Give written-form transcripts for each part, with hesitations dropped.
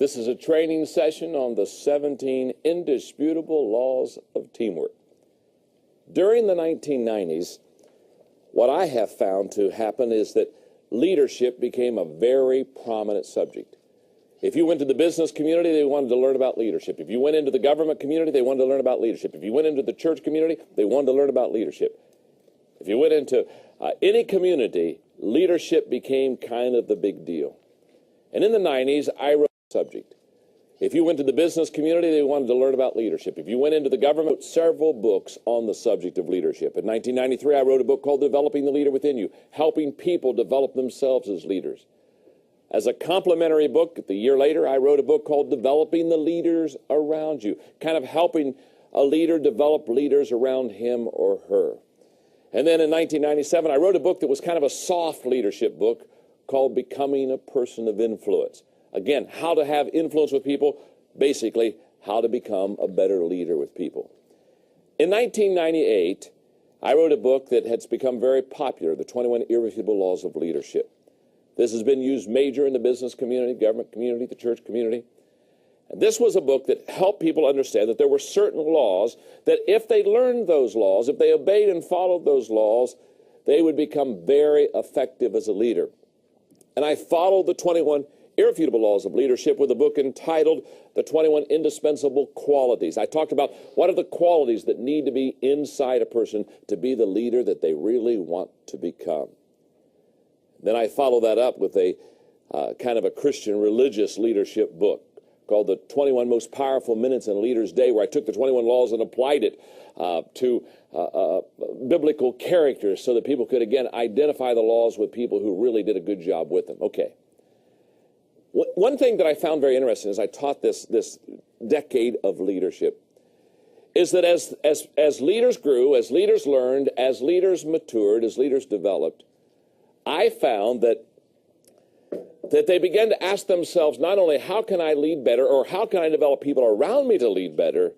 This is a training session on the 17 indisputable laws of teamwork. During the 1990s, what I have found to happen is that leadership became a very prominent subject. If you went to the business community, they wanted to learn about leadership. If you went into the government community, they wanted to learn about leadership. If you went into the church community, they wanted to learn about leadership. If you went into any community, leadership became kind of the big deal. And in the 90s, I wrote the subject. If you went to the business community, they wanted to learn about leadership. If you went into the government, several books on the subject of leadership. In 1993, I wrote a book called Developing the Leader Within You, helping people develop themselves as leaders. As a complementary book, the year later, I wrote a book called Developing the Leaders Around You, kind of helping a leader develop leaders around him or her. And then in 1997, I wrote a book that was kind of a soft leadership book called Becoming a Person of Influence. Again, how to have influence with people, basically how to become a better leader with people. In 1998, I wrote a book that has become very popular, The 21 Irrefutable Laws of Leadership. This has been used major in the business community, government community, the church community. And this was a book that helped people understand that there were certain laws that if they learned those laws, if they obeyed and followed those laws, they would become very effective as a leader. And I followed the 21 Irrefutable Laws of Leadership with a book entitled The 21 Indispensable Qualities. I talked about what are the qualities that need to be inside a person to be the leader that they really want to become. Then I followed that up with a kind of a Christian religious leadership book called The 21 Most Powerful Minutes in a Leader's Day, where I took the 21 laws and applied it to biblical characters so that people could, again, identify the laws with people who really did a good job with them. Okay. One thing that I found very interesting as I taught this decade of leadership is that as leaders grew, as leaders learned, as leaders matured, as leaders developed, I found that they began to ask themselves not only how can I lead better or how can I develop people around me to lead better,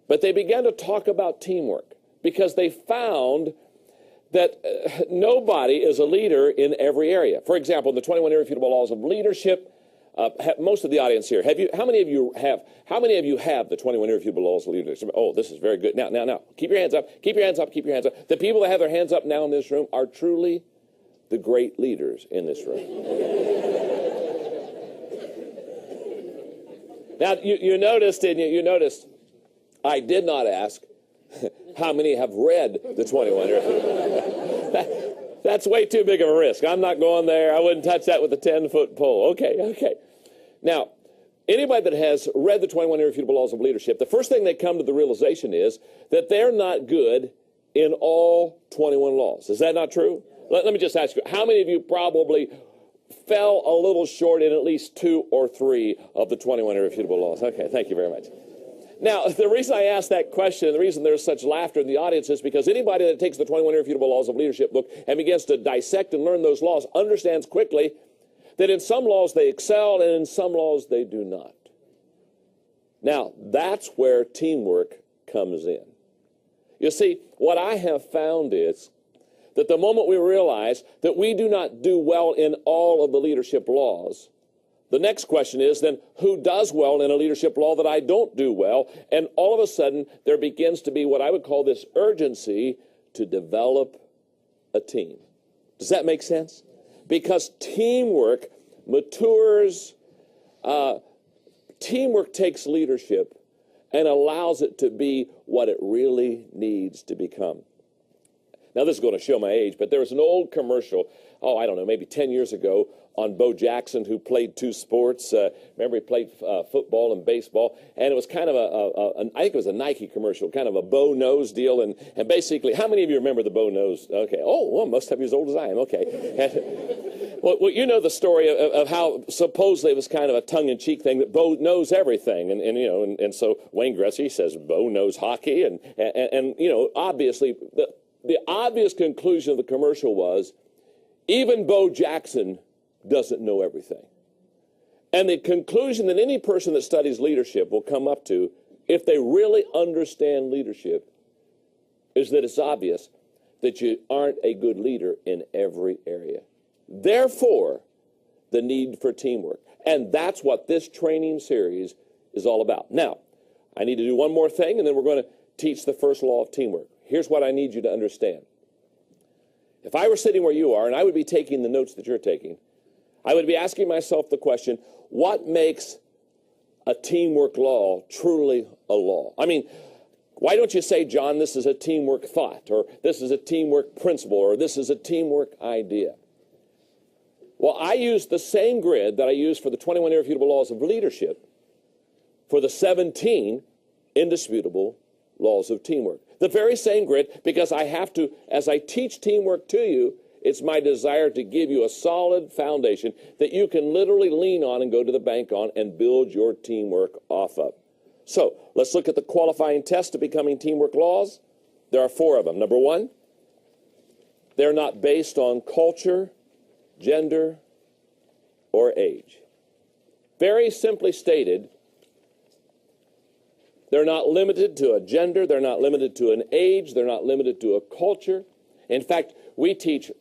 but they began to talk about teamwork because they found that nobody is a leader in every area. For example, the 21 Irrefutable Laws of Leadership, most of the audience here, how many of you have the 21 Irrefutable Laws of Leadership? Oh, this is very good. Now, keep your hands up, keep your hands up, keep your hands up. The people that have their hands up now in this room are truly the great leaders in this room. Now, you noticed, didn't you? You noticed I did not ask how many have read the 21 Irrefutable. That's way too big of a risk. I'm not going there. I wouldn't touch that with a 10-foot pole. Okay. Now, anybody that has read the 21 Irrefutable Laws of Leadership, the first thing they come to the realization is that they're not good in all 21 laws. Is that not true? Let me just ask you, how many of you probably fell a little short in at least 2 or 3 of the 21 Irrefutable Laws? Okay, thank you very much. Now, the reason I asked that question, the reason there's such laughter in the audience is because anybody that takes the 21 Irrefutable Laws of Leadership book and begins to dissect and learn those laws understands quickly that in some laws they excel and in some laws they do not. Now, that's where teamwork comes in. You see, what I have found is that the moment we realize that we do not do well in all of the leadership laws, the next question is then, who does well in a leadership law that I don't do well? And all of a sudden, there begins to be what I would call this urgency to develop a team. Does that make sense? Because teamwork matures, teamwork takes leadership and allows it to be what it really needs to become. Now, this is going to show my age, but there was an old commercial, I don't know, maybe 10 years ago, on Bo Jackson, who played 2 sports. Remember, he played football and baseball, and it was kind of I think it was a Nike commercial, kind of a bow nose deal, and basically, how many of you remember the bow nose? Okay, well, most of you as old as I am, okay. Well, you know the story of how supposedly it was kind of a tongue-in-cheek thing, that Bo knows everything, and so Wayne Gretzky says Bo knows hockey, and obviously, the obvious conclusion of the commercial was, even Bo Jackson doesn't know everything. And the conclusion that any person that studies leadership will come up to, if they really understand leadership, is that it's obvious that you aren't a good leader in every area. Therefore, the need for teamwork. And that's what this training series is all about. Now, I need to do one more thing, and then we're going to teach the first law of teamwork. Here's what I need you to understand. If I were sitting where you are, and I would be taking the notes that you're taking, I would be asking myself the question, what makes a teamwork law truly a law? I mean, why don't you say, John, this is a teamwork thought, or this is a teamwork principle, or this is a teamwork idea? Well, I use the same grid that I use for the 21 irrefutable laws of leadership for the 17 indisputable laws of teamwork. The very same grid, because I have to, as I teach teamwork to you, it's my desire to give you a solid foundation that you can literally lean on and go to the bank on and build your teamwork off of. So let's look at the qualifying tests to becoming teamwork laws. There are 4 of them. Number 1, they're not based on culture, gender, or age. Very simply stated, they're not limited to a gender, they're not limited to an age, they're not limited to a culture. In fact, we teach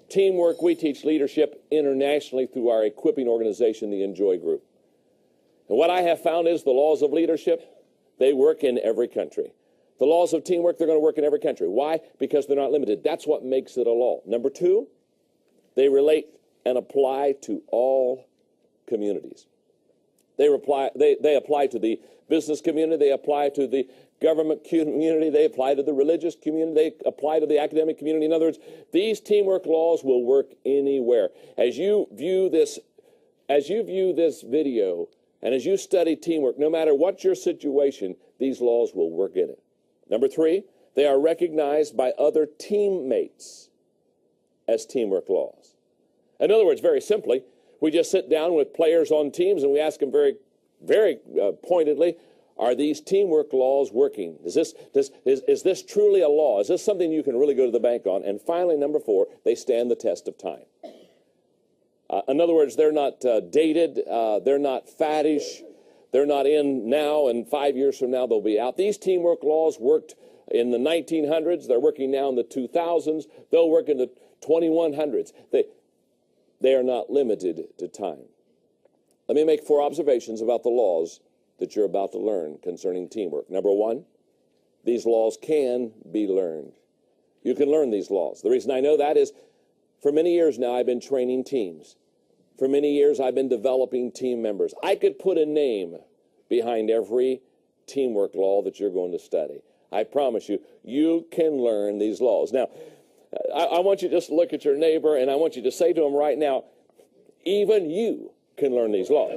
teamwork, we teach leadership internationally through our equipping organization, the Enjoy Group. And what I have found is the laws of leadership, they work in every country. The laws of teamwork, they're going to work in every country. Why? Because they're not limited. That's what makes it a law. Number 2, they relate and apply to all communities. They apply to the business community, they apply to the government community, they apply to the religious community, they apply to the academic community. In other words, these teamwork laws will work anywhere. As you view this video, and as you study teamwork, no matter what your situation, these laws will work in it. Number 3, they are recognized by other teammates as teamwork laws. In other words, very simply, we just sit down with players on teams and we ask them very, very pointedly, are these teamwork laws working? Is this truly a law? Is this something you can really go to the bank on? And finally, number 4, they stand the test of time. In other words, they're not dated, they're not faddish, they're not in now, and 5 years from now they'll be out. These teamwork laws worked in the 1900s, they're working now in the 2000s, they'll work in the 2100s. They are not limited to time. Let me make 4 observations about the laws that you're about to learn concerning teamwork. Number 1, these laws can be learned. You can learn these laws. The reason I know that is for many years now I've been training teams. For many years I've been developing team members. I could put a name behind every teamwork law that you're going to study. I promise you, you can learn these laws. Now, I want you to just look at your neighbor and I want you to say to him right now, even you can learn these laws.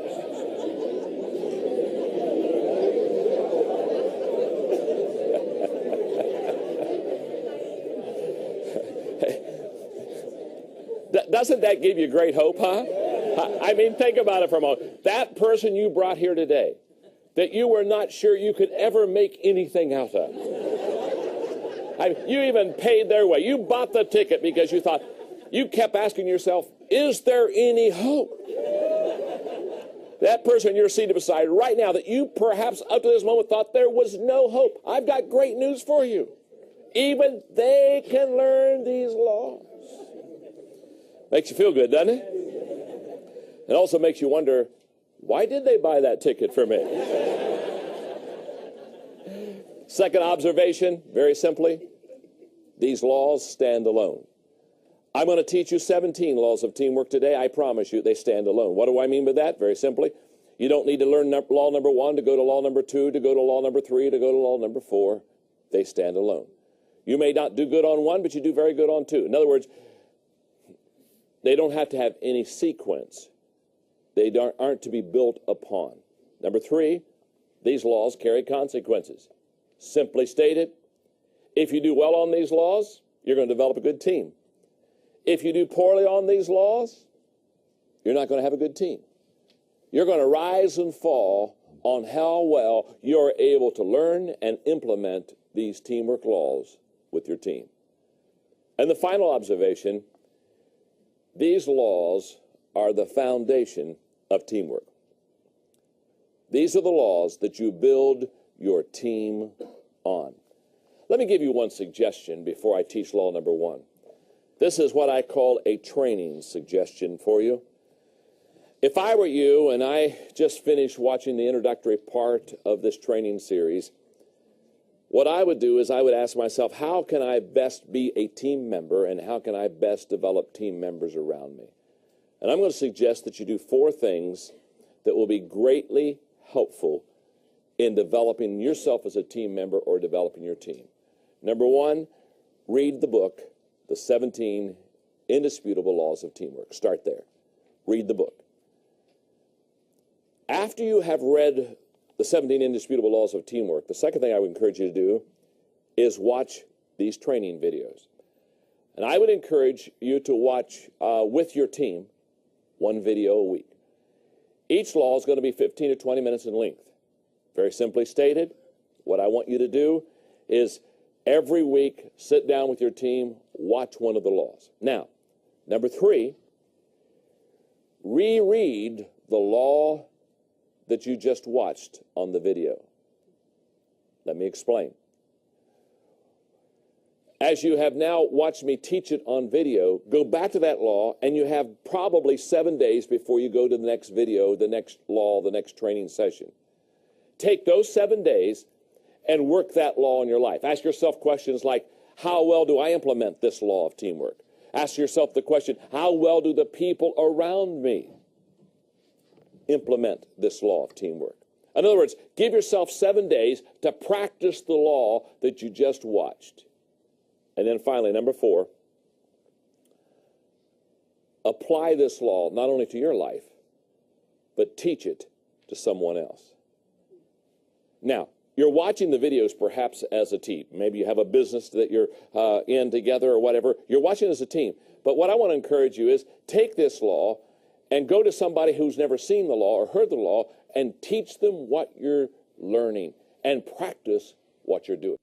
Doesn't that give you great hope, huh? I mean, think about it for a moment. That person you brought here today, that you were not sure you could ever make anything out of. You even paid their way. You bought the ticket because you thought, you kept asking yourself, is there any hope? That person you're seated beside right now that you perhaps up to this moment thought there was no hope. I've got great news for you. Even they can learn these laws. Makes you feel good, doesn't it? It also makes you wonder, why did they buy that ticket for me? Second observation, very simply, these laws stand alone. I'm going to teach you 17 laws of teamwork today. I promise you they stand alone. What do I mean by that? Very simply, you don't need to learn law number 1 to go to law number 2, to go to law number 3, to go to law number 4. They stand alone. You may not do good on 1, but you do very good on 2. In other words, they don't have to have any sequence. They aren't to be built upon. Number 3, these laws carry consequences. Simply stated, if you do well on these laws, you're going to develop a good team. If you do poorly on these laws, you're not going to have a good team. You're going to rise and fall on how well you're able to learn and implement these teamwork laws with your team. And the final observation, these laws are the foundation of teamwork. These are the laws that you build your team on. Let me give you one suggestion before I teach law number 1. This is what I call a training suggestion for you. If I were you, and I just finished watching the introductory part of this training series, what I would do is I would ask myself, how can I best be a team member, and how can I best develop team members around me? And I'm going to suggest that you do 4 things that will be greatly helpful in developing yourself as a team member or developing your team. Number 1, read the book, The 17 Indisputable Laws of Teamwork. Start there. Read the book. After you have read the 17 Indisputable Laws of Teamwork, the second thing I would encourage you to do is watch these training videos. And I would encourage you to watch with your team 1 video a week. Each law is going to be 15 to 20 minutes in length. Very simply stated, what I want you to do is every week sit down with your team, watch one of the laws. Now, number 3, reread the law that you just watched on the video. Let me explain. As you have now watched me teach it on video, go back to that law, and you have probably 7 days before you go to the next video, the next law, the next training session. Take those 7 days and work that law in your life. Ask yourself questions like, how well do I implement this law of teamwork? Ask yourself the question, how well do the people around me implement this law of teamwork? In other words, give yourself 7 days to practice the law that you just watched. And then finally, number 4, apply this law not only to your life, but teach it to someone else. Now, you're watching the videos perhaps as a team. Maybe you have a business that you're in together or whatever. You're watching as a team. But what I want to encourage you is take this law and go to somebody who's never seen the law or heard the law and teach them what you're learning and practice what you're doing.